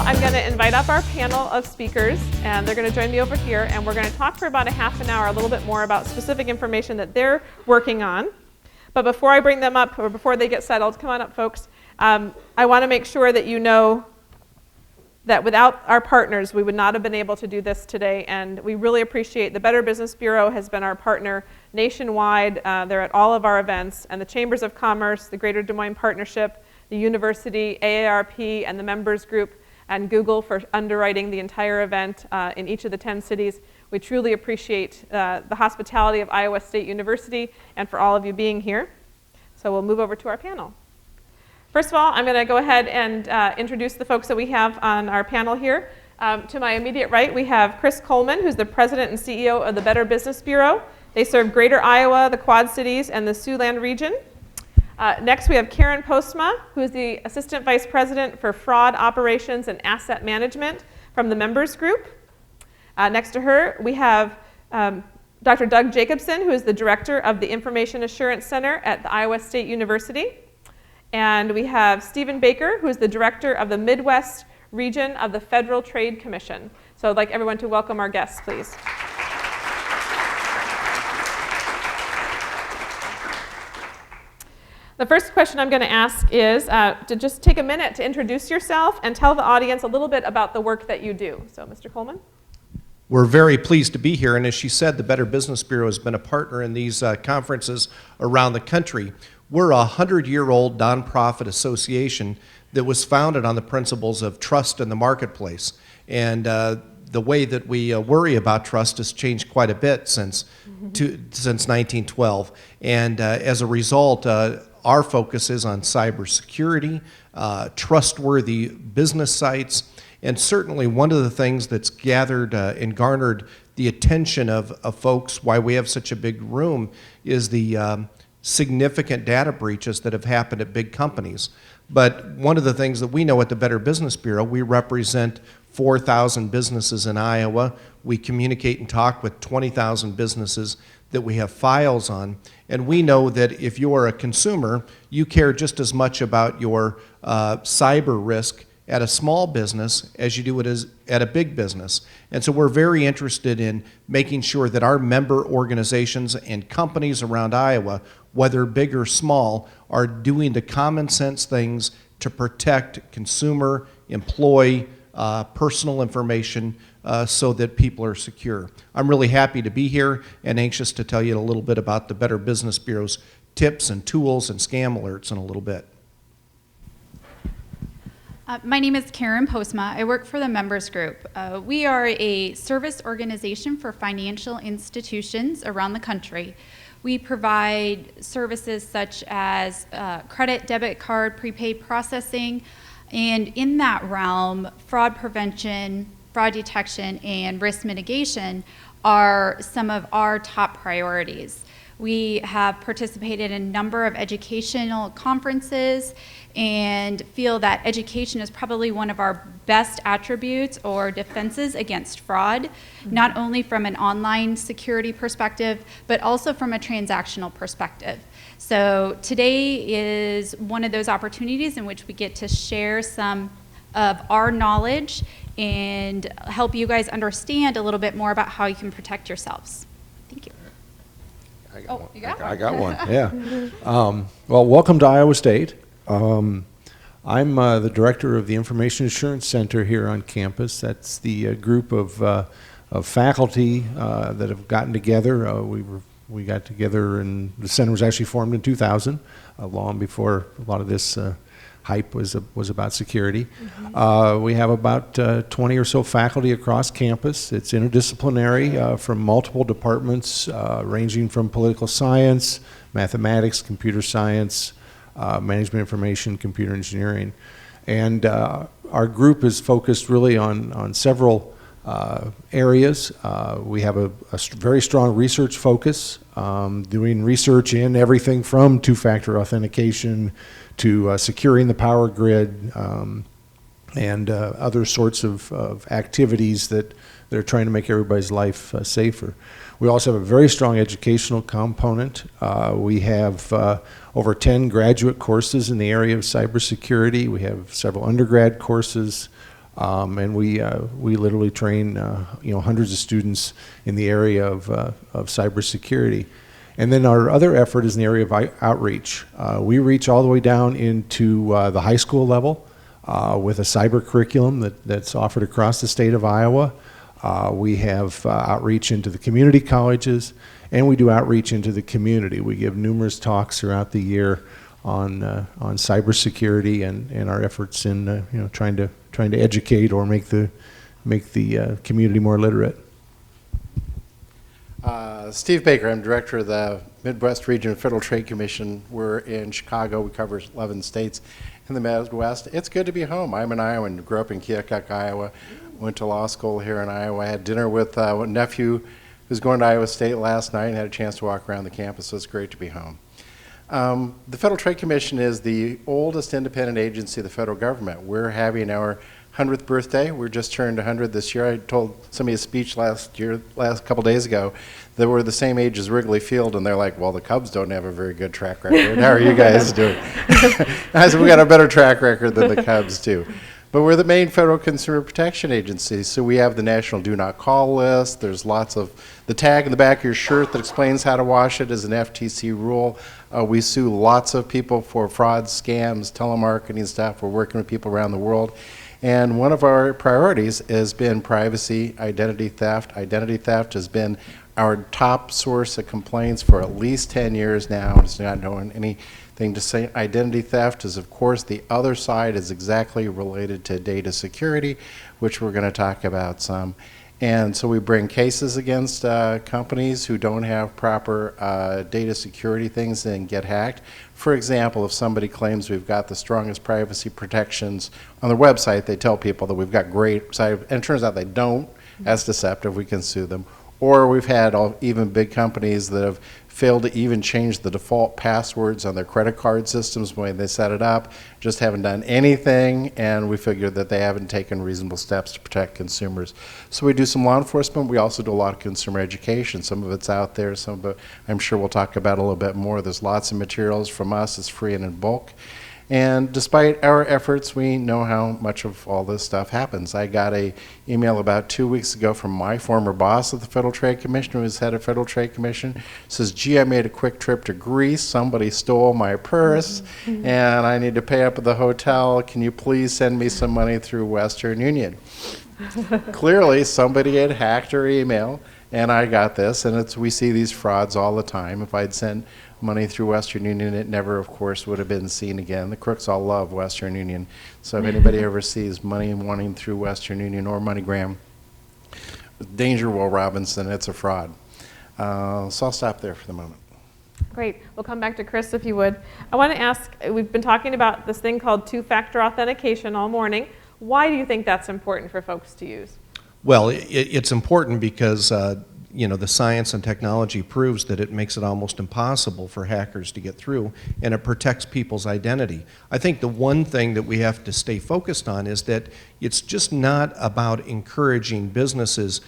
I'm going to invite up our panel of speakers, and they're going to join me over here, and we're going to talk for about a half an hour a little bit more about specific information that they're working on. But before I bring them up, or before they get settled, come on up, folks, I want to make sure that you know that without our partners, we would not have been able to do this today, and we really appreciate the Better Business Bureau has been our partner nationwide. They're at all of our events, and the Chambers of Commerce, the Greater Des Moines Partnership, the university, AARP, and the members group, and Google for underwriting the entire event in each of the 10 cities. We truly appreciate the hospitality of Iowa State University and for all of you being here. So we'll move over to our panel. First of all, I'm going to go ahead and introduce the folks that we have on our panel here. To my immediate right, we have Chris Coleman, who's the president and CEO of the Better Business Bureau. They serve Greater Iowa, the Quad Cities, and the Siouxland region. Next, we have Karen Postma, who is the assistant vice president for fraud operations and asset management from the members group. Next to her, we have Dr. Doug Jacobson, who is the director of the Information Assurance Center at the Iowa State University. And we have Stephen Baker, who is the director of the Midwest region of the Federal Trade Commission. So I'd like everyone to welcome our guests, please. The first question I'm going to ask is to just take a minute to introduce yourself and tell the audience a little bit about the work that you do. So, Mr. Coleman. We're very pleased to be here, and as she said, the Better Business Bureau has been a partner in these conferences around the country. We're a 100-year-old nonprofit association that was founded on the principles of trust in the marketplace. And the way that we worry about trust has changed quite a bit since 1912. And as a result, our focus is on cybersecurity, trustworthy business sites, and certainly one of the things that's gathered and garnered the attention of folks, why we have such a big room, is the significant data breaches that have happened at big companies. But one of the things that we know at the Better Business Bureau, we represent 4,000 businesses in Iowa. We communicate and talk with 20,000 businesses that we have files on. And we know that if you are a consumer, you care just as much about your cyber risk at a small business as you do it at a big business. And so we're very interested in making sure that our member organizations and companies around Iowa, whether big or small, are doing the common sense things to protect consumer, employee, personal information so that people are secure. I'm really happy to be here and anxious to tell you a little bit about the Better Business Bureau's tips and tools and scam alerts in a little bit. My name is Karen Postma. I work for the members group. We are a service organization for financial institutions around the country. We provide services such as credit, debit card, prepaid processing, and in that realm, fraud prevention, fraud detection, and risk mitigation are some of our top priorities. We have participated in a number of educational conferences and feel that education is probably one of our best attributes or defenses against fraud, not only from an online security perspective, but also from a transactional perspective. So today is one of those opportunities in which we get to share some of our knowledge and help you guys understand a little bit more about how you can protect yourselves. Thank you. I got one, yeah. Well, welcome to Iowa State. I'm the director of the Information Assurance Center here on campus. That's the group of faculty that have gotten together. We got together, and the center was actually formed in 2000, long before a lot of this hype was about security. We have about 20 or so faculty across campus. It's interdisciplinary from multiple departments, ranging from political science, mathematics, computer science, management information, computer engineering. And our group is focused really on several areas. We have a very strong research focus, doing research in everything from two-factor authentication to securing the power grid and other sorts of activities that they're trying to make everybody's life safer. We also have a very strong educational component. We have over 10 graduate courses in the area of cybersecurity. We have several undergrad courses. And we literally train hundreds of students in the area of cybersecurity. And then our other effort is in the area of outreach. We reach all the way down into the high school level with a cyber curriculum that's offered across the state of Iowa. We have outreach into the community colleges, and we do outreach into the community. We give numerous talks throughout the year on cybersecurity and our efforts in trying to educate or make the community more literate. Steve Baker, I'm director of the Midwest Region Federal Trade Commission. We're in Chicago. We cover 11 states in the Midwest. It's good to be home. I'm an Iowan, grew up in Keokuk, Iowa, went to law school here in Iowa. I had dinner with a nephew who's going to Iowa State last night and had a chance to walk around the campus, so it's great to be home. The Federal Trade Commission is the oldest independent agency of the federal government. We're having our 100th birthday. We're just turned 100 this year. I told somebody a speech last couple days ago that we're the same age as Wrigley Field, and they're like, well, the Cubs don't have a very good track record. How are you guys doing? I said, we got a better track record than the Cubs do. But we're the main federal consumer protection agency, so we have the National Do Not Call list. There's lots of, the tag in the back of your shirt that explains how to wash it is an FTC rule. We sue lots of people for fraud, scams, telemarketing stuff. We're working with people around the world. And one of our priorities has been privacy, identity theft. Identity theft has been our top source of complaints for at least 10 years now. It's not knowing anything to say. Identity theft is, of course, the other side is exactly related to data security, which we're going to talk about some. And so we bring cases against companies who don't have proper data security things and get hacked. For example, if somebody claims we've got the strongest privacy protections on their website, they tell people that we've got great cyber, and it turns out they don't. That's deceptive. We can sue them. Or we've had even big companies that have failed to even change the default passwords on their credit card systems when they set it up, just haven't done anything, and we figured that they haven't taken reasonable steps to protect consumers. So we do some law enforcement. We also do a lot of consumer education. Some of it's out there, some of it I'm sure we'll talk about a little bit more. There's lots of materials from us. It's free and in bulk. And despite our efforts, we know how much of all this stuff happens. I got an email about 2 weeks ago from my former boss at the Federal Trade Commission, who was head of Federal Trade Commission. Says, gee, I made a quick trip to Greece. Somebody stole my purse, and I need to pay up at the hotel. Can you please send me some money through Western Union? Clearly, somebody had hacked her email, and I got this. And we see these frauds all the time. If I'd sent money through Western Union, it never, of course, would have been seen again. The crooks all love Western Union. So if anybody ever sees money wanting through Western Union or MoneyGram, danger, Will Robinson, it's a fraud. So I'll stop there for the moment. Great. We'll come back to Chris if you would. I want to ask, we've been talking about this thing called two-factor authentication all morning. Why do you think that's important for folks to use? Well, it's important because the science and technology proves that it makes it almost impossible for hackers to get through, and it protects people's identity. I think the one thing that we have to stay focused on is that it's just not about encouraging businesses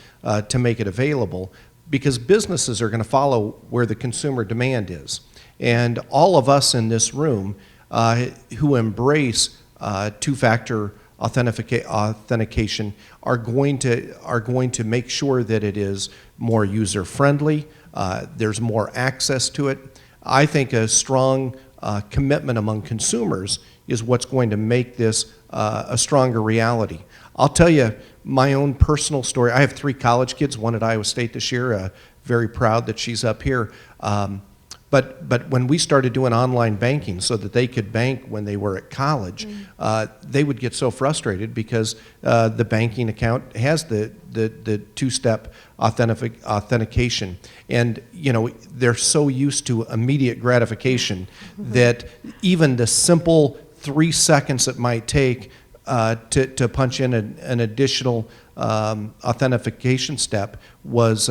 to make it available, because businesses are going to follow where the consumer demand is. And all of us in this room who embrace two-factor authentication are going to make sure that it is more user-friendly, there's more access to it. I think a strong commitment among consumers is what's going to make this a stronger reality. I'll tell you my own personal story. I have 3 college kids, one at Iowa State this year, very proud that she's up here. But when we started doing online banking so that they could bank when they were at college, they would get so frustrated because the banking account has the two-step authentication. And they're so used to immediate gratification that even the simple 3 seconds it might take to punch in an additional authentication step was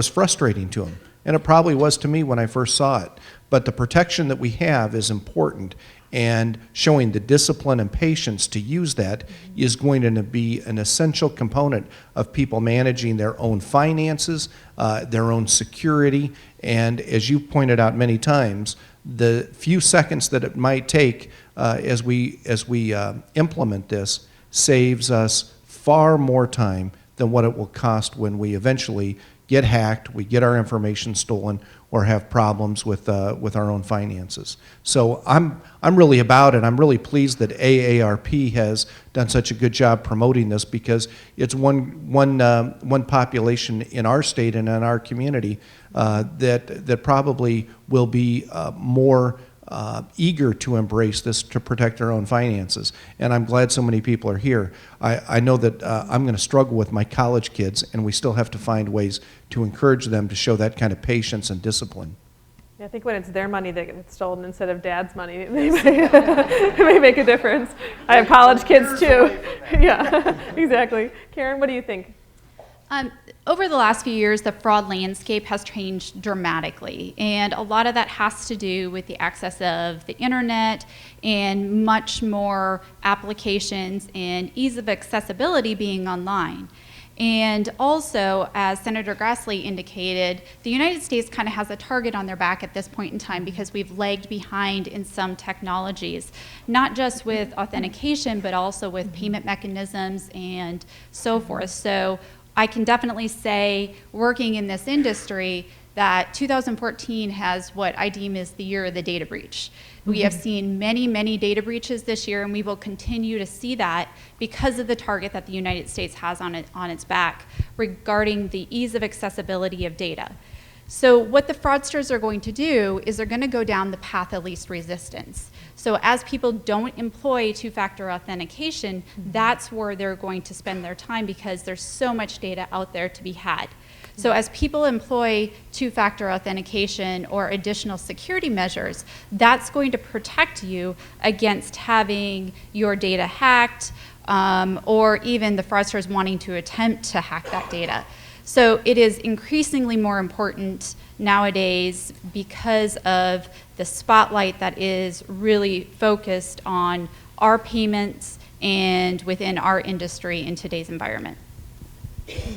frustrating to them. And it probably was to me when I first saw it. But the protection that we have is important, and showing the discipline and patience to use that is going to be an essential component of people managing their own finances, their own security, and as you pointed out many times, the few seconds that it might take as we implement this saves us far more time than what it will cost when we eventually get hacked, we get our information stolen, or have problems with our own finances. So I'm really about it. I'm really pleased that AARP has done such a good job promoting this, because it's one population in our state and in our community that probably will be more eager to embrace this to protect their own finances. And I'm glad so many people are here. I know that I'm going to struggle with my college kids, and we still have to find ways to encourage them to show that kind of patience and discipline. I think when it's their money that gets stolen instead of dad's money, it may make a difference. I have college kids too. Yeah, exactly. Karen, what do you think? Over the last few years, the fraud landscape has changed dramatically, and a lot of that has to do with the access of the internet and much more applications and ease of accessibility being online. And also, as Senator Grassley indicated, the United States kind of has a target on their back at this point in time because we've lagged behind in some technologies, not just with authentication, but also with payment mechanisms and so forth. So I can definitely say, working in this industry, that 2014 has what I deem is the year of the data breach. We have seen many, many data breaches this year, and we will continue to see that because of the target that the United States has on its back regarding the ease of accessibility of data. So what the fraudsters are going to do is they're going to go down the path of least resistance. So as people don't employ two-factor authentication, that's where they're going to spend their time, because there's so much data out there to be had. So as people employ two-factor authentication or additional security measures, that's going to protect you against having your data hacked, or even the fraudsters wanting to attempt to hack that data. So it is increasingly more important nowadays because of the spotlight that is really focused on our payments and within our industry in today's environment.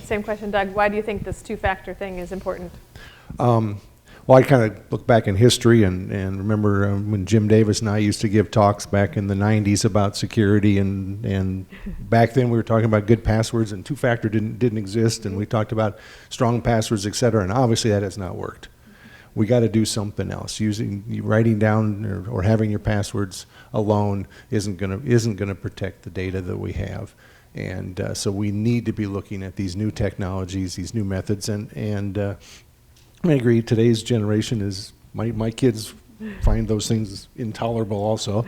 Same question, Doug. Why do you think this two-factor thing is important? Well, I kind of look back in history and remember when Jim Davis and I used to give talks back in the 90s about security, and back then we were talking about good passwords, and two-factor didn't exist, and we talked about strong passwords, et cetera, and obviously that has not worked. We got to do something else. Writing down or having your passwords alone isn't gonna protect the data that we have. And so we need to be looking at these new technologies, these new methods, and I agree. Today's generation is my kids find those things intolerable. Also,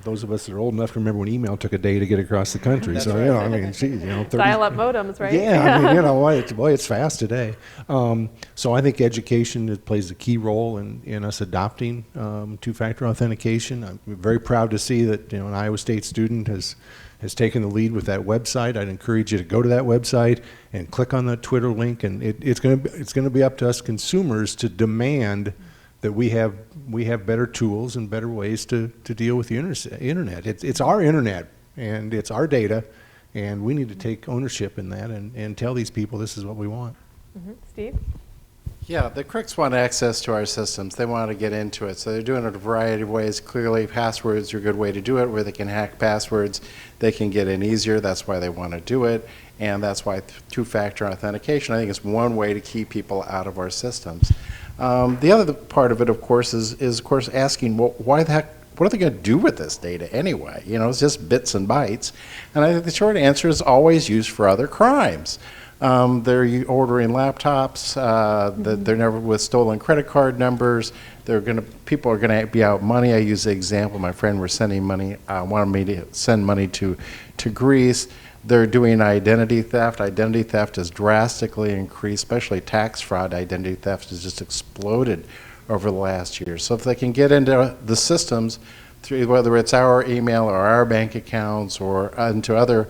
those of us that are old enough to remember when email took a day to get across the country. So you know, I mean, geez, you know, 30, Dial-up modems, right? Yeah, I mean, you know, it's fast today. So I think education plays a key role in us adopting two-factor authentication. I'm very proud to see that, you know, an Iowa State student has taken the lead with that website. I'd encourage you to go to that website and click on that Twitter link, and it's going to be up to us consumers to demand that we have better tools and better ways to deal with the internet. It's our internet and it's our data, and we need to take ownership in that and tell these people this is what we want. Mm-hmm. Steve? Yeah, the crooks want access to our systems. They want to get into it. So they're doing it a variety of ways. Clearly, passwords are a good way to do it, where they can hack passwords. They can get in easier. That's why they want to do it. And that's why two-factor authentication, I think, is one way to keep people out of our systems. The other part of it, of course, is of course, asking, well, why the heck, what are they going to do with this data anyway? You know, it's just bits and bytes. And I think the short answer is always used for other crimes. They're ordering laptops. They're never with stolen credit card numbers. People are going to be out money. I use the example. My friend was sending money, wanted me to send money to Greece. They're doing identity theft. Identity theft has drastically increased, especially tax fraud. Identity theft has just exploded over the last year. So if they can get into the systems, through whether it's our email or our bank accounts or into other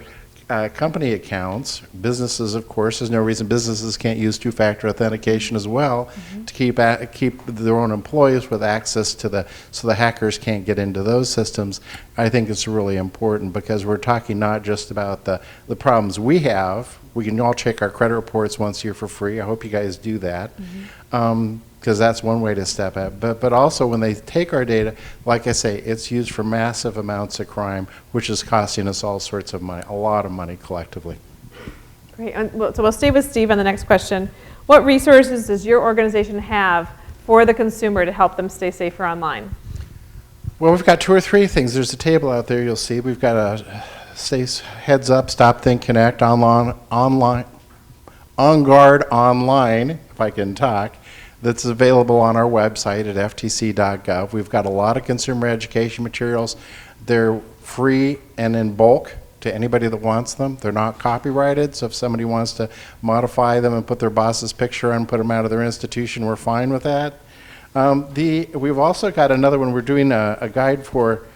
company accounts, businesses, of course, there's no reason businesses can't use two-factor authentication as well to keep their own employees with access to so the hackers can't get into those systems. I think it's really important because we're talking not just about the problems we have. We can all check our credit reports once a year for free. I hope you guys do that. because that's one way to step at. But also when they take our data, like I say, it's used for massive amounts of crime, which is costing us all sorts of money, a lot of money collectively. Great. So we'll stay with Steve on the next question. What resources does your organization have for the consumer to help them stay safer online? Well, we've got 2 or 3 things. There's a table out there you'll see. We've got a Stay Heads Up, Stop, Think, Connect, On Guard Online, if I can talk, that's available on our website at ftc.gov. We've got a lot of consumer education materials. They're free and in bulk to anybody that wants them. They're not copyrighted, so if somebody wants to modify them and put their boss's picture on, put them out of their institution, we're fine with that. We've also got another one. We're doing a guide for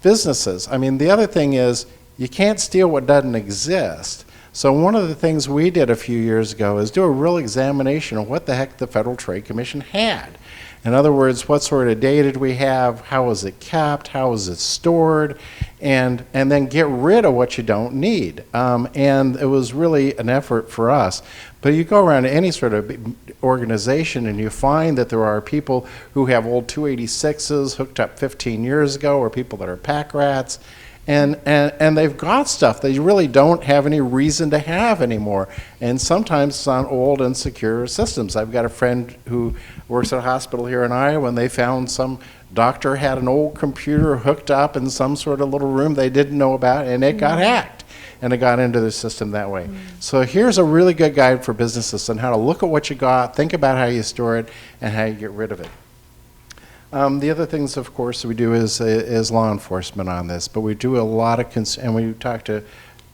businesses. I mean, the other thing is you can't steal what doesn't exist. So one of the things we did a few years ago is do a real examination of what the heck the Federal Trade Commission had. In other words, what sort of data do we have? How was it kept? How was it stored? And then get rid of what you don't need. And it was really an effort for us. But you go around to any sort of organization and you find that there are people who have old 286s hooked up 15 years ago, or people that are pack rats. And they've got stuff they really don't have any reason to have anymore. And sometimes it's on old and secure systems. I've got a friend who works at a hospital here in Iowa, and they found some doctor had an old computer hooked up in some sort of little room they didn't know about, and it got hacked. And it got into the system that way. So here's a really good guide for businesses on how to look at what you got, think about how you store it, and how you get rid of it. The other things, of course, we do is law enforcement on this, but we do a lot of, and we talk to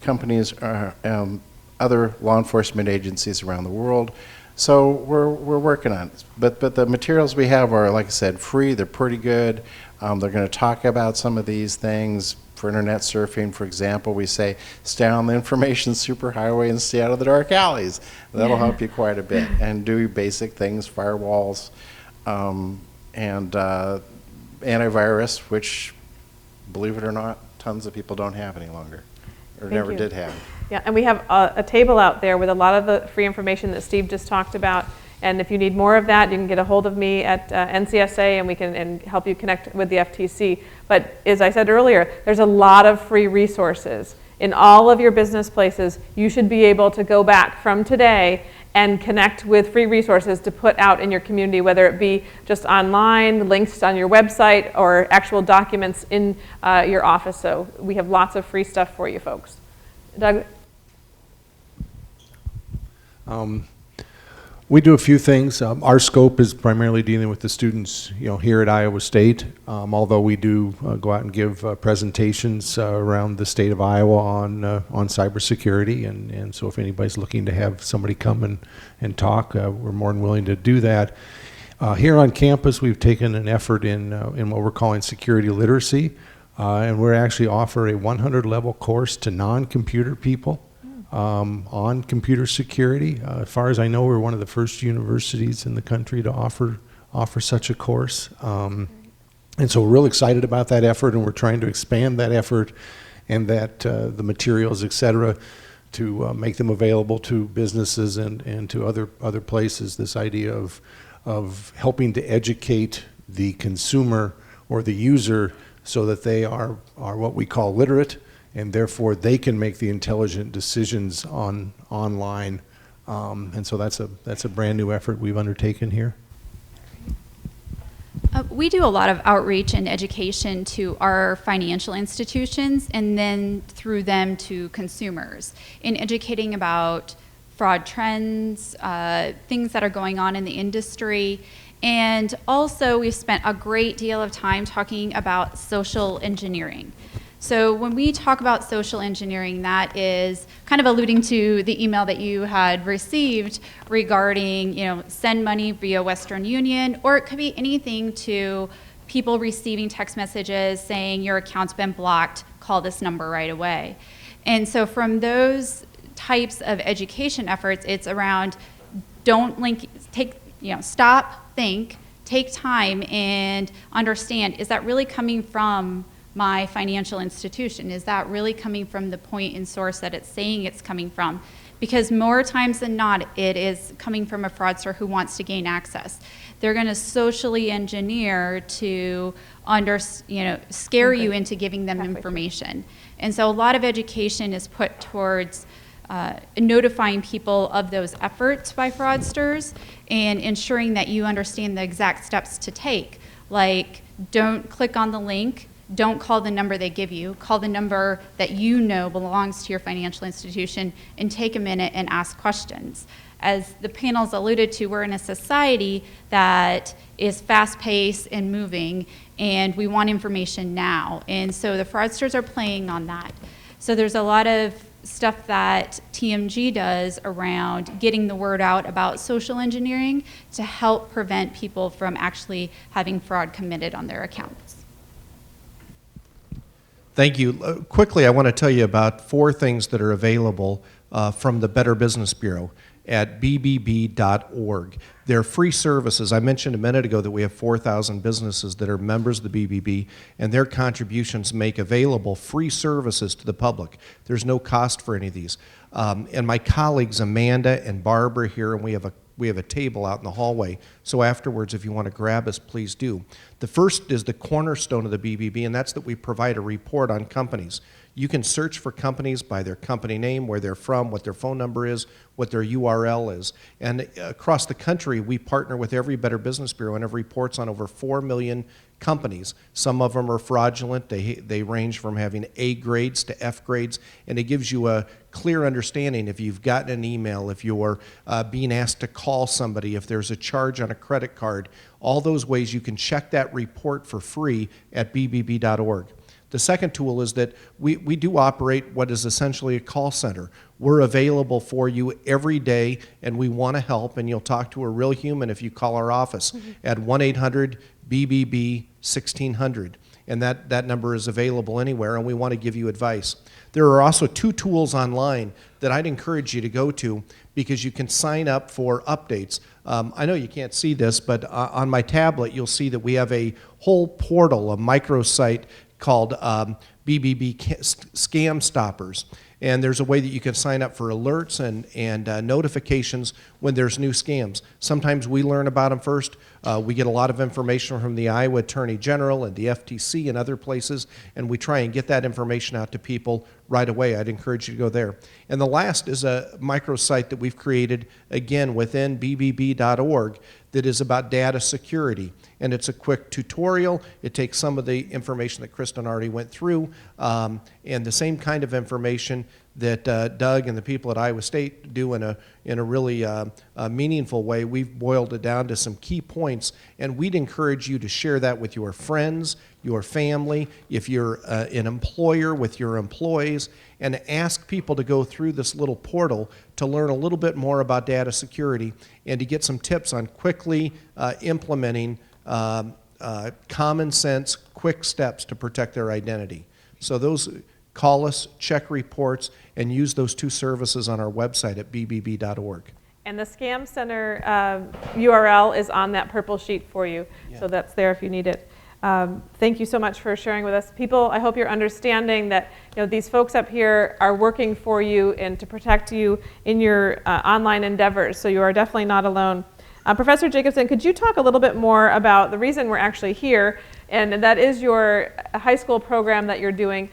companies, other law enforcement agencies around the world. So we're working on it. But the materials we have are, like I said, free. They're pretty good. They're going to talk about some of these things. For internet surfing, for example, we say stay on the information superhighway and stay out of the dark alleys. That'll help you quite a bit. And do basic things, firewalls, and antivirus, which, believe it or not, tons of people don't have any longer, or never did have. Yeah, and we have a table out there with a lot of the free information that Steve just talked about. And if you need more of that, you can get a hold of me at NCSA, and we can help you connect with the FTC. But as I said earlier, there's a lot of free resources. In all of your business places, you should be able to go back from today and connect with free resources to put out in your community, whether it be just online, links on your website, or actual documents in your office. So we have lots of free stuff for you folks. Doug? We do a few things. Our scope is primarily dealing with the students, here at Iowa State. Although we do go out and give presentations around the state of Iowa on cybersecurity, and so if anybody's looking to have somebody come and talk, we're more than willing to do that. Here on campus, we've taken an effort in what we're calling security literacy, and we actually offer a 100-level course to non-computer people. On computer security. As far as I know, we're one of the first universities in the country to offer such a course. And so we're real excited about that effort, and we're trying to expand that effort and that the materials, et cetera, to make them available to businesses and to other places. This idea of helping to educate the consumer or the user so that they are what we call literate, and therefore they can make the intelligent decisions online. And so that's a brand new effort we've undertaken here. We do a lot of outreach and education to our financial institutions, and then through them to consumers, in educating about fraud trends, things that are going on in the industry. And also we've spent a great deal of time talking about social engineering. So when we talk about social engineering, that is kind of alluding to the email that you had received regarding, send money via Western Union, or it could be anything to people receiving text messages saying your account's been blocked, call this number right away. And so from those types of education efforts, it's around stop, think, take time and understand, is that really coming from my financial institution? Is that really coming from the point and source that it's saying it's coming from? because more times than not, it is coming from a fraudster who wants to gain access. They're going to socially engineer to scare you into giving them information. And so a lot of education is put towards notifying people of those efforts by fraudsters and ensuring that you understand the exact steps to take. Like, don't click on the link, don't call the number they give you, call the number that you know belongs to your financial institution, and take a minute and ask questions. As the panel's alluded to, we're in a society that is fast-paced and moving, and we want information now. And so the fraudsters are playing on that. So there's a lot of stuff that TMG does around getting the word out about social engineering to help prevent people from actually having fraud committed on their accounts. Thank you. Quickly, I want to tell you about 4 things that are available from the Better Business Bureau at bbb.org. They're free services. I mentioned a minute ago that we have 4,000 businesses that are members of the BBB, and their contributions make available free services to the public. There's no cost for any of these. And my colleagues Amanda and Barbara here, and we have a table out in the hallway, so afterwards if you want to grab us, please do. The first is the cornerstone of the BBB, and that's that we provide a report on companies. You can search for companies by their company name, where they're from, what their phone number is, what their URL is. And across the country, we partner with every Better Business Bureau and have reports on over 4 million companies. Some of them are fraudulent. They range from having A grades to F grades, and it gives you a clear understanding if you've gotten an email, if you're being asked to call somebody, if there's a charge on a credit card. All those ways you can check that report for free at bbb.org. The second tool is that we do operate what is essentially a call center. We're available for you every day, and we want to help, and you'll talk to a real human if you call our office at 1-800-BBB-1600. And that number is available anywhere, and we want to give you advice. There are also 2 tools online that I'd encourage you to go to because you can sign up for updates. I know you can't see this, but on my tablet you'll see that we have a whole portal, a microsite called BBB Scam Stoppers. And there's a way that you can sign up for alerts and notifications when there's new scams. Sometimes we learn about them first. We get a lot of information from the Iowa Attorney General and the FTC and other places, and we try and get that information out to people right away. I'd encourage you to go there. And the last is a microsite that we've created, again, within bbb.org, that is about data security. And it's a quick tutorial. It takes some of the information that Kristen already went through, and the same kind of information that Doug and the people at Iowa State do in a really meaningful way. We've boiled it down to some key points, and we'd encourage you to share that with your friends, your family, if you're an employer, with your employees, and ask people to go through this little portal to learn a little bit more about data security and to get some tips on quickly implementing common sense, quick steps to protect their identity. So those, call us, check reports, and use those 2 services on our website at bbb.org. And the Scam Center URL is on that purple sheet for you, so that's there if you need it. Thank you so much for sharing with us. People, I hope you're understanding that these folks up here are working for you and to protect you in your online endeavors, so you are definitely not alone. Professor Jacobson, could you talk a little bit more about the reason we're actually here, and that is your high school program that you're doing.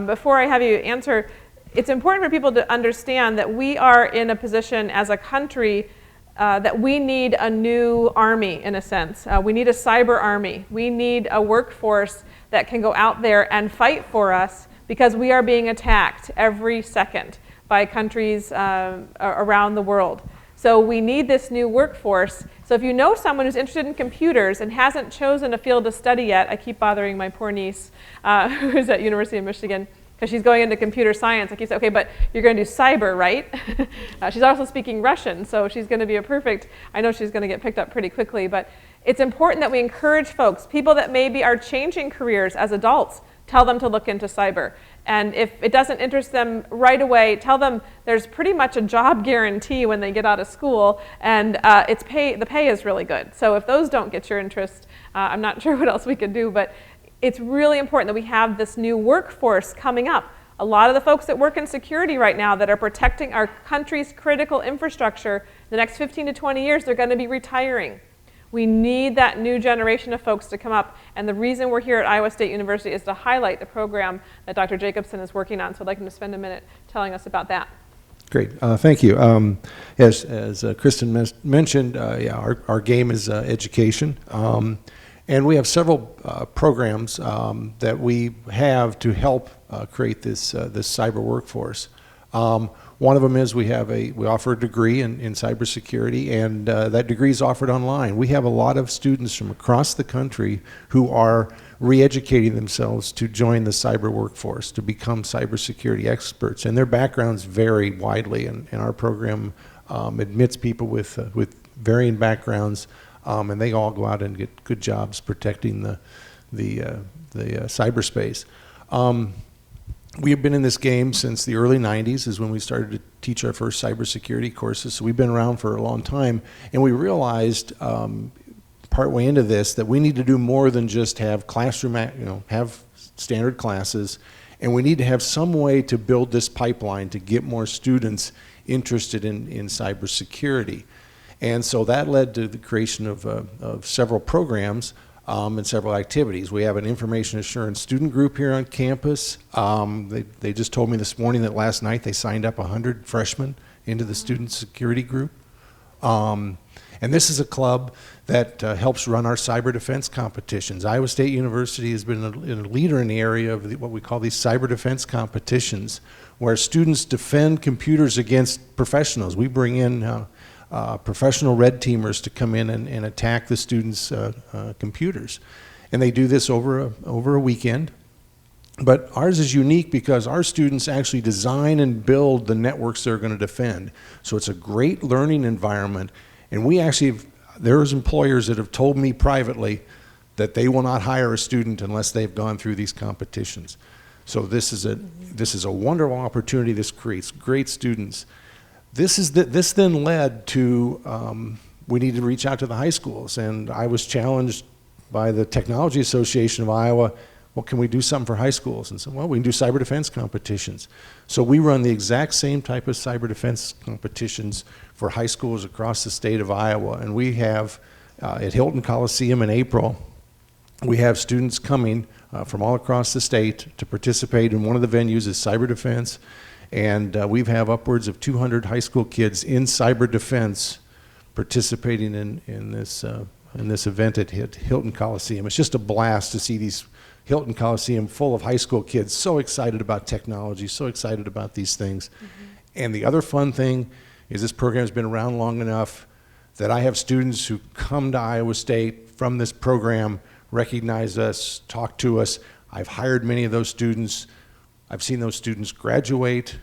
Before I have you answer, it's important for people to understand that we are in a position as a country that we need a new army, in a sense. We need a cyber army. We need a workforce that can go out there and fight for us, because we are being attacked every second by countries around the world. So we need this new workforce. So if you know someone who's interested in computers and hasn't chosen a field to study yet, I keep bothering my poor niece who's at University of Michigan, because she's going into computer science. I keep saying, okay, but you're going to do cyber, right? She's also speaking Russian, so she's going to be I know she's going to get picked up pretty quickly, but it's important that we encourage folks, people that maybe are changing careers as adults, tell them to look into cyber. And if it doesn't interest them right away, tell them there's pretty much a job guarantee when they get out of school, and the pay is really good. So if those don't get your interest, I'm not sure what else we could do, but it's really important that we have this new workforce coming up. A lot of the folks that work in security right now that are protecting our country's critical infrastructure, the next 15 to 20 years, they're going to be retiring. We need that new generation of folks to come up, and the reason we're here at Iowa State University is to highlight the program that Dr. Jacobson is working on. So I'd like him to spend a minute telling us about that. Great, thank you. As Kristen mentioned, yeah, our game is education, and we have several programs that we have to help create this cyber workforce. One of them is we offer a degree in cybersecurity, and that degree is offered online. We have a lot of students from across the country who are re-educating themselves to join the cyber workforce, to become cybersecurity experts, and their backgrounds vary widely, and our program admits people with varying backgrounds, and they all go out and get good jobs protecting the cyberspace. We have been in this game since the early 90s is when we started to teach our first cybersecurity courses. So we've been around for a long time, and we realized partway into this that we need to do more than just have classroom, have standard classes, and we need to have some way to build this pipeline to get more students interested in cybersecurity. And so that led to the creation of several programs and several activities. We have an information assurance student group here on campus. They just told me this morning that last night they signed up 100 freshmen into the student security group. And this is a club that helps run our cyber defense competitions. Iowa State University has been a leader in the area of what we call these cyber defense competitions, where students defend computers against professionals. We bring in professional red teamers to come in and attack the students' computers. And they do this over a weekend. But ours is unique because our students actually design and build the networks they're going to defend. So it's a great learning environment. And we actually, there's employers that have told me privately that they will not hire a student unless they've gone through these competitions. So this is a wonderful opportunity. This creates great students. This then led to, we need to reach out to the high schools, and I was challenged by the Technology Association of Iowa, well, can we do something for high schools? And so, well, we can do cyber defense competitions. So we run the exact same type of cyber defense competitions for high schools across the state of Iowa, and we have, at Hilton Coliseum in April, we have students coming from all across the state to participate in one of the venues is cyber defense. And we have upwards of 200 high school kids in cyber defense participating in this event at Hilton Coliseum. It's just a blast to see these Hilton Coliseum full of high school kids so excited about technology, so excited about these things. Mm-hmm. And the other fun thing is this program has been around long enough that I have students who come to Iowa State from this program, recognize us, talk to us. I've hired many of those students. I've seen those students graduate.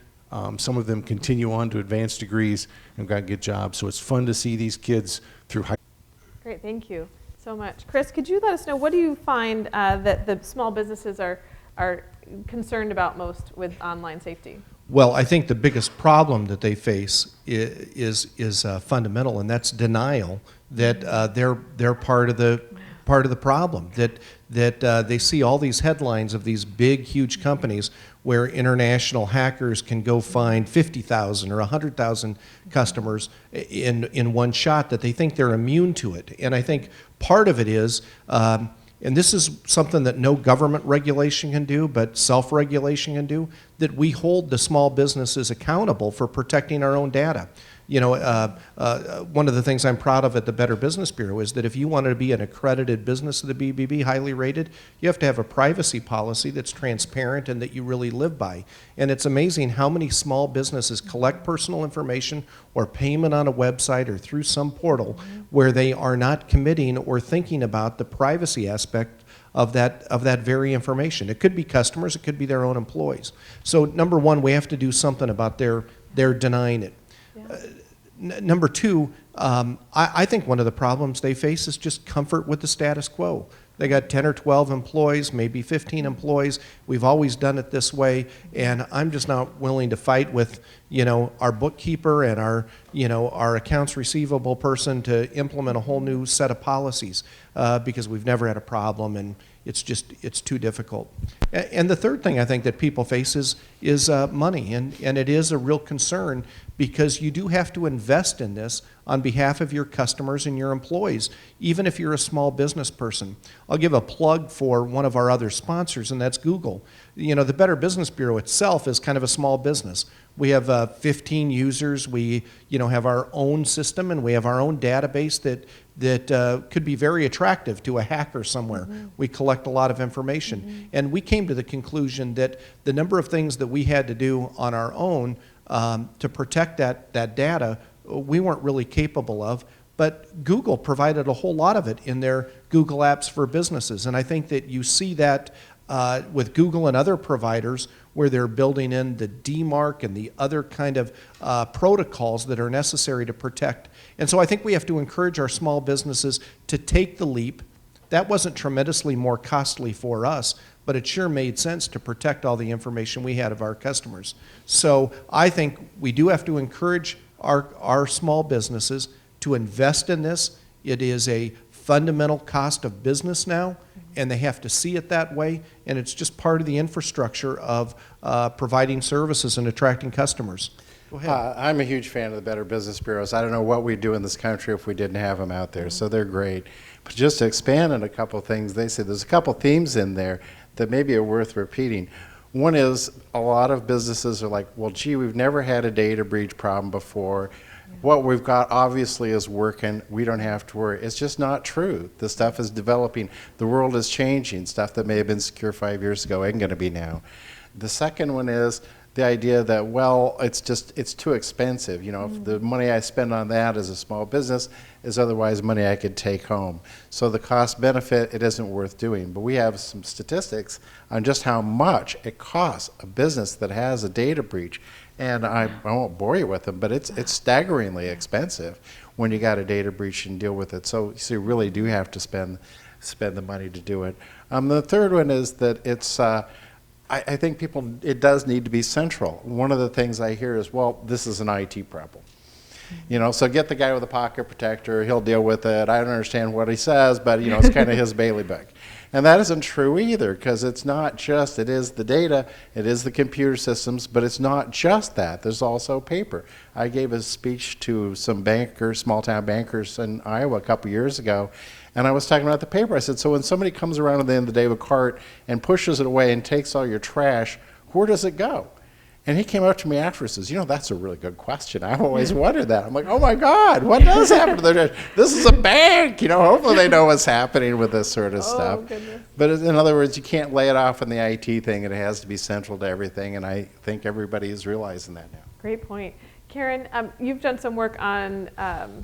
Some of them continue on to advanced degrees and got good jobs. So it's fun to see these kids through high school. Great, thank you so much. Chris, could you let us know, what do you find that the small businesses are concerned about most with online safety? Well, I think the biggest problem that they face is fundamental, and that's denial that they're part of the problem. That they see all these headlines of these big, huge companies where international hackers can go find 50,000 or 100,000 customers in one shot, that they think they're immune to it. And I think part of it is, and this is something that no government regulation can do, but self-regulation can do, that we hold the small businesses accountable for protecting our own data. You know, one of the things I'm proud of at the Better Business Bureau is that if you want to be an accredited business of the BBB, highly rated, you have to have a privacy policy that's transparent and that you really live by. And it's amazing how many small businesses collect personal information or payment on a website or through some portal where they are not committing or thinking about the privacy aspect of that very information. It could be customers, it could be their own employees. So number one, we have to do something about their denying it. Yeah. Number two, I think one of the problems they face is just comfort with the status quo. They got 10 or 12 employees, maybe 15 employees. We've always done it this way, and I'm just not willing to fight with, you know, our bookkeeper and our accounts receivable person to implement a whole new set of policies because we've never had a problem, and It's too difficult. And the third thing I think that people face is money, and it is a real concern because you do have to invest in this on behalf of your customers and your employees, even if you're a small business person. I'll give a plug for one of our other sponsors, and that's Google. You know, the Better Business Bureau itself is kind of a small business. We have 15 users. We, have our own system, and we have our own database that could be very attractive to a hacker somewhere. We collect a lot of information. And we came to the conclusion that the number of things that we had to do on our own to protect that data, we weren't really capable of. But Google provided a whole lot of it in their Google Apps for Businesses. And I think that you see that with Google and other providers where they're building in the DMARC and the other kind of protocols that are necessary to protect. And so I think we have to encourage our small businesses to take the leap. That wasn't tremendously more costly for us, but it sure made sense to protect all the information we had of our customers. So I think we do have to encourage our small businesses to invest in this. It is a fundamental cost of business now, and they have to see it that way, and it's just part of the infrastructure of providing services and attracting customers. Go ahead. I'm a huge fan of the Better Business Bureaus. I don't know what we'd do in this country if we didn't have them out there, so they're great. But just to expand on a couple of things, they say there's a couple themes in there that maybe are worth repeating. One is a lot of businesses are like, well, gee, we've never had a data breach problem before. What we've got obviously is working. We don't have to worry. It's just not true. The stuff is developing. The world is changing. Stuff that may have been secure 5 years ago ain't going to be now. The second one is the idea that, well, it's too expensive. If the money I spend on that as a small business is otherwise money I could take home. So the cost benefit, it isn't worth doing. But we have some statistics on just how much it costs a business that has a data breach. And I won't bore you with them, but it's staggeringly expensive when you got a data breach and deal with it. So you really do have to spend the money to do it. The third one is that it's I think it does need to be central. One of the things I hear is, well, this is an IT problem. So get the guy with a pocket protector, he'll deal with it. I don't understand what he says, but it's kind of his bailiwick. And that isn't true either, because it's not just, it is the data, it is the computer systems, but it's not just that. There's also paper. I gave a speech to some bankers, small town bankers in Iowa a couple years ago, and I was talking about the paper. I said, so when somebody comes around at the end of the day with a cart and pushes it away and takes all your trash, where does it go? And he came up to me afterwards and says, that's a really good question. I've always wondered that. I'm like, oh my God, what does happen to their trash? This is a bank. Hopefully they know what's happening with this sort of stuff. Goodness. But in other words, you can't lay it off on the IT thing. It has to be central to everything, and I think everybody is realizing that now. Great point. Karen, you've done some work on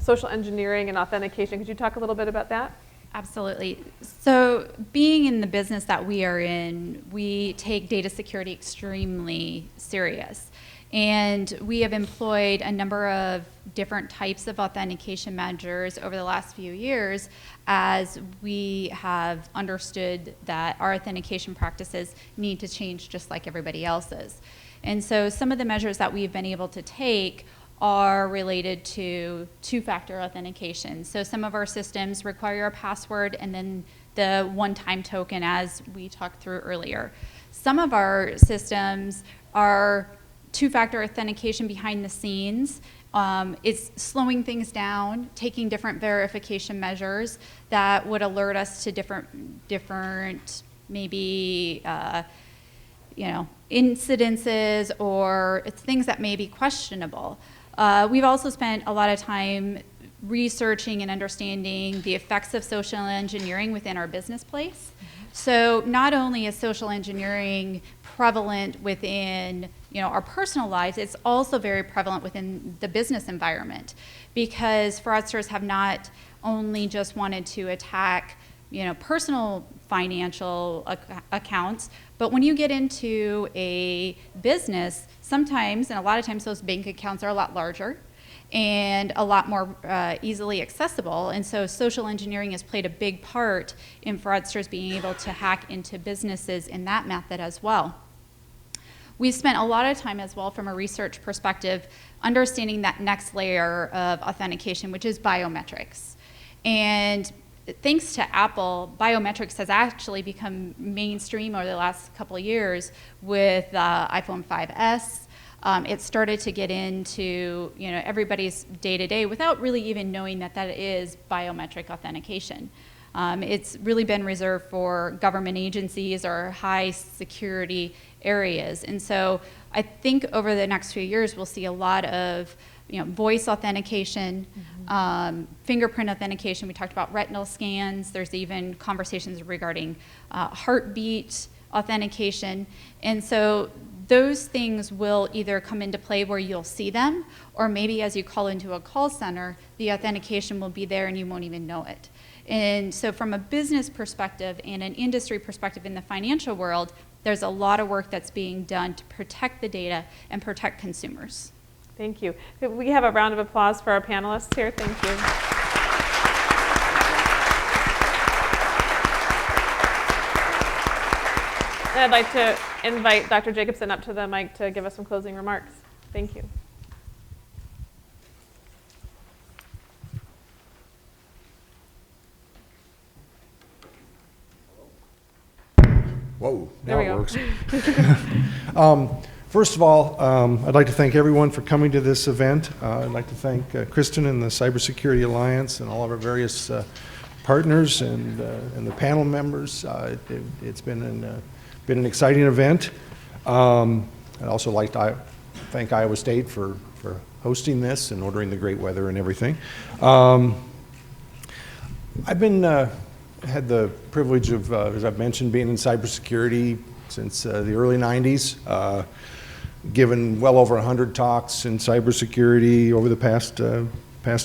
social engineering and authentication. Could you talk a little bit about that? Absolutely. So being in the business that we are in, we take data security extremely serious. And we have employed a number of different types of authentication measures over the last few years as we have understood that our authentication practices need to change just like everybody else's. And so some of the measures that we've been able to take are related to two-factor authentication. So some of our systems require a password and then the one-time token, as we talked through earlier. Some of our systems are two-factor authentication behind the scenes. It's slowing things down, taking different verification measures that would alert us to different maybe incidences or things that may be questionable. We've also spent a lot of time researching and understanding the effects of social engineering within our business place. So not only is social engineering prevalent within our personal lives, it's also very prevalent within the business environment, because fraudsters have not only just wanted to attack personal financial accounts, but when you get into a business, sometimes, and a lot of times, those bank accounts are a lot larger and a lot more easily accessible. And so social engineering has played a big part in fraudsters being able to hack into businesses in that method as well. We've spent a lot of time as well from a research perspective understanding that next layer of authentication, which is biometrics. And thanks to Apple, biometrics has actually become mainstream over the last couple of years with iPhone 5S. It started to get into everybody's day-to-day without really even knowing that that is biometric authentication. It's really been reserved for government agencies or high security areas. And so I think over the next few years, we'll see a lot of voice authentication, fingerprint authentication. We talked about retinal scans. There's even conversations regarding heartbeat authentication. And so those things will either come into play where you'll see them, or maybe as you call into a call center, the authentication will be there and you won't even know it. And so from a business perspective and an industry perspective in the financial world, there's a lot of work that's being done to protect the data and protect consumers. Thank you. Could we have a round of applause for our panelists here? Thank you. And I'd like to invite Dr. Jacobson up to the mic to give us some closing remarks. Thank you. Whoa, There now we it go. works. First of all, I'd like to thank everyone for coming to this event. I'd like to thank Kristen and the Cybersecurity Alliance and all of our various partners and the panel members. It's been an exciting event. I'd also like to thank Iowa State for hosting this and ordering the great weather and everything. I've had the privilege of, as I've mentioned, being in cybersecurity since the early 90s. Given well over 100 talks in cybersecurity over the past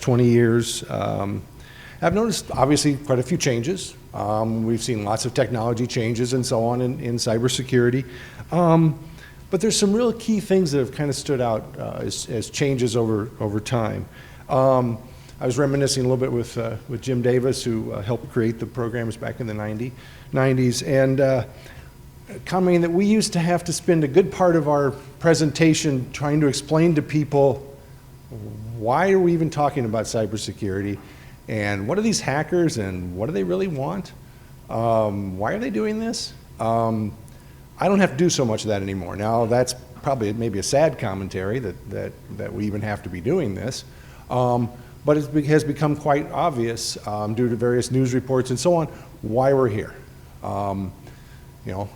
20 years. I've noticed, obviously, quite a few changes. We've seen lots of technology changes and so on in cybersecurity. But there's some real key things that have kind of stood out as changes over time. I was reminiscing a little bit with Jim Davis, who helped create the programs back in the 90s, and commenting that we used to have to spend a good part of our presentation trying to explain to people why are we even talking about cybersecurity, and what are these hackers, and what do they really want? Why are they doing this? I don't have to do so much of that anymore. Now, that's probably maybe a sad commentary that we even have to be doing this. But it has become quite obvious due to various news reports and so on why we're here.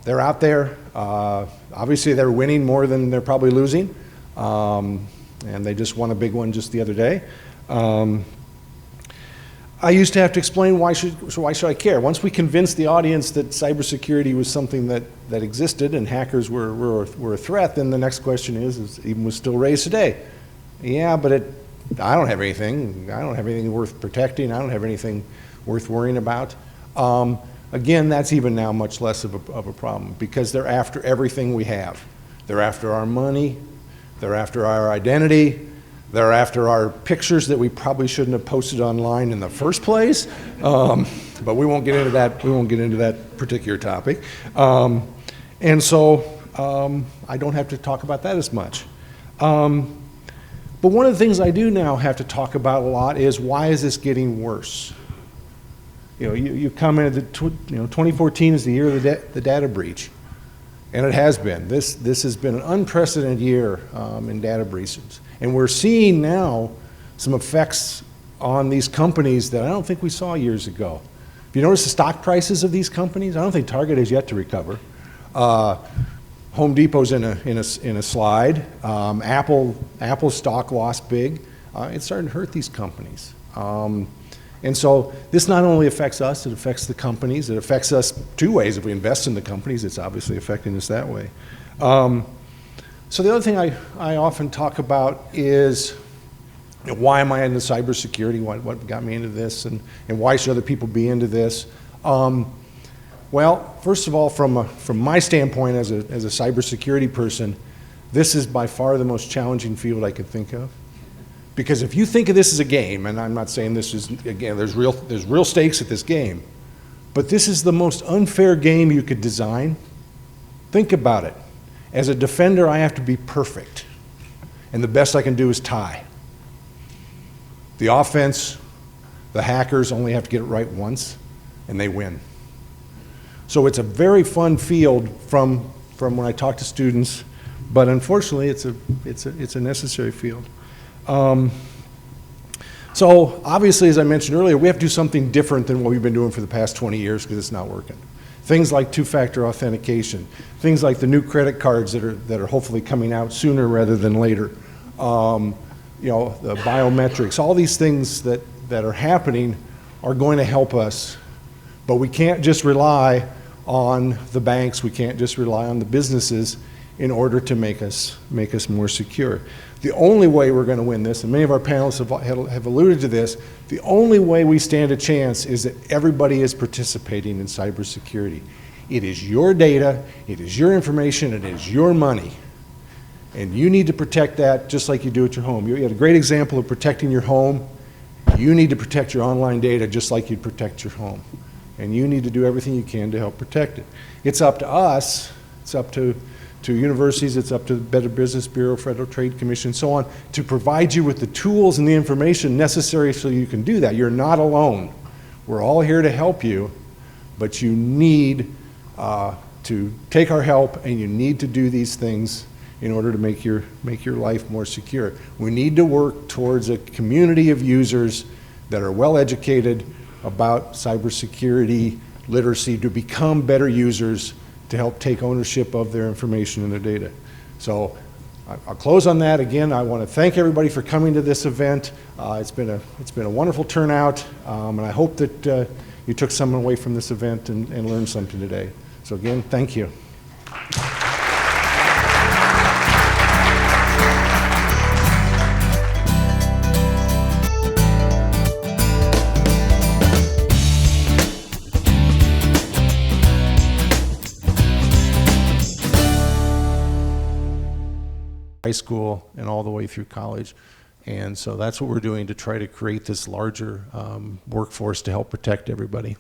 They're out there. Obviously, they're winning more than they're probably losing, and they just won a big one just the other day. I used to have to explain why should I care. Once we convinced the audience that cybersecurity was something that existed and hackers were a threat, then the next question is even was still raised today. Yeah, but I don't have anything. I don't have anything worth protecting. I don't have anything worth worrying about. Again, that's even now much less of a problem because they're after everything we have. They're after our money. They're after our identity. They're after our pictures that we probably shouldn't have posted online in the first place. But we won't get into that. We won't get into that particular topic. And so I don't have to talk about that as much. But one of the things I do now have to talk about a lot is why is this getting worse? You commented that 2014 is the year of the data breach, and it has been. This has been an unprecedented year in data breaches, and we're seeing now some effects on these companies that I don't think we saw years ago. If you notice the stock prices of these companies, I don't think Target has yet to recover. Home Depot's in a slide. Apple stock lost big. It's starting to hurt these companies. And so this not only affects us, it affects the companies. It affects us two ways. If we invest in the companies, it's obviously affecting us that way. So the other thing I often talk about is why am I into cybersecurity? What got me into this? And why should other people be into this? Well, first of all, from my standpoint as a cybersecurity person, this is by far the most challenging field I could think of. Because if you think of this as a game, and I'm not saying this is, again, there's real stakes at this game, but this is the most unfair game you could design. Think about it. As a defender, I have to be perfect, and the best I can do is tie. The offense The hackers only have to get it right once, and they win. So it's a very fun field from when I talk to students, but unfortunately, it's a necessary field. So obviously, as I mentioned earlier, we have to do something different than what we've been doing for the past 20 years because it's not working. Things like two-factor authentication, things like the new credit cards that are hopefully coming out sooner rather than later. You know, the biometrics, all these things that are happening are going to help us, but we can't just rely on the banks, we can't just rely on the businesses in order to make us more secure. The only way we're going to win this, and many of our panelists have alluded to this, the only way we stand a chance is that everybody is participating in cybersecurity. It is your data, it is your information, it is your money. And you need to protect that just like you do at your home. You had a great example of protecting your home. You need to protect your online data just like you'd protect your home. And you need to do everything you can to help protect it. It's up to us, it's up to universities, it's up to the Better Business Bureau, Federal Trade Commission, so on, to provide you with the tools and the information necessary so you can do that. You're not alone. We're all here to help you, but you need to take our help, and you need to do these things in order to make your life more secure. We need to work towards a community of users that are well educated about cybersecurity literacy to become better users to help take ownership of their information and their data. So I'll close on that. Again, I want to thank everybody for coming to this event. It's been a wonderful turnout, and I hope that you took something away from this event and learned something today. So again, thank you. High school and all the way through college. And so that's what we're doing to try to create this larger workforce to help protect everybody.